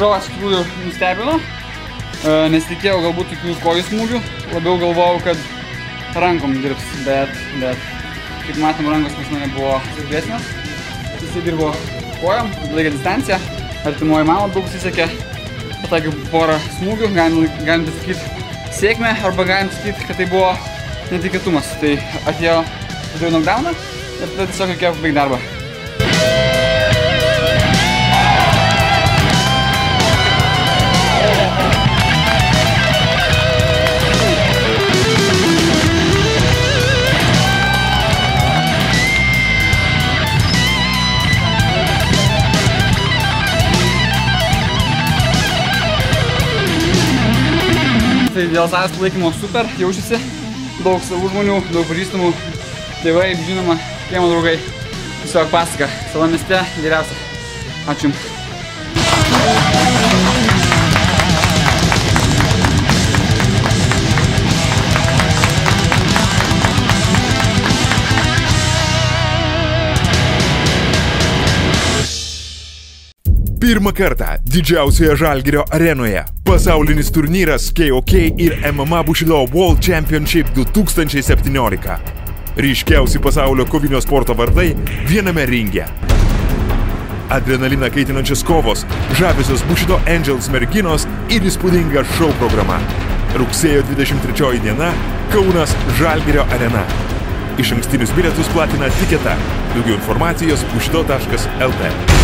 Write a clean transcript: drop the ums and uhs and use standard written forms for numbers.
varžovas iš tikrųjų nustebino. Nesitikėjau galbūt tokių kojų smūgių, labiau galvojau, kad rankom dirbs, bet kaip matom, rankos pas mane buvo silpnesnės. Jisai dirbo kojom, laikė distanciją, artimoji man labiau pasisekė, pataikiau porą smūgių, galim pasakyti sėkmę, arba galim sakyti, kad tai buvo netikėtumas. Tai atėjo vidurių knockdowną ir tada tiesiog reikėjo pabaigti darbą. Tai dėl savęs palaikymo super, jaučiasi daug savų žmonių, daug pažįstamų, tėvai, žinoma, kiemo draugai. Tiesiog pasaka, savo mieste geriausia. Ačiū Jums. Pirmą kartą didžiausioje Žalgirio arenoje pasaulinis turnyras KOK ir MMA Bushido World Championship 2017. Ryškiausi pasaulio kovinio sporto vardai viename ringe. Adrenaliną kaitinančios kovos, žavesios Bushido Angels merginos ir įspūdinga šou programa. Rugsėjo 23 diena Kaunas Žalgirio arena. Išankstinius bilietus platina Tiketa. Daugiau informacijos bushido.lt.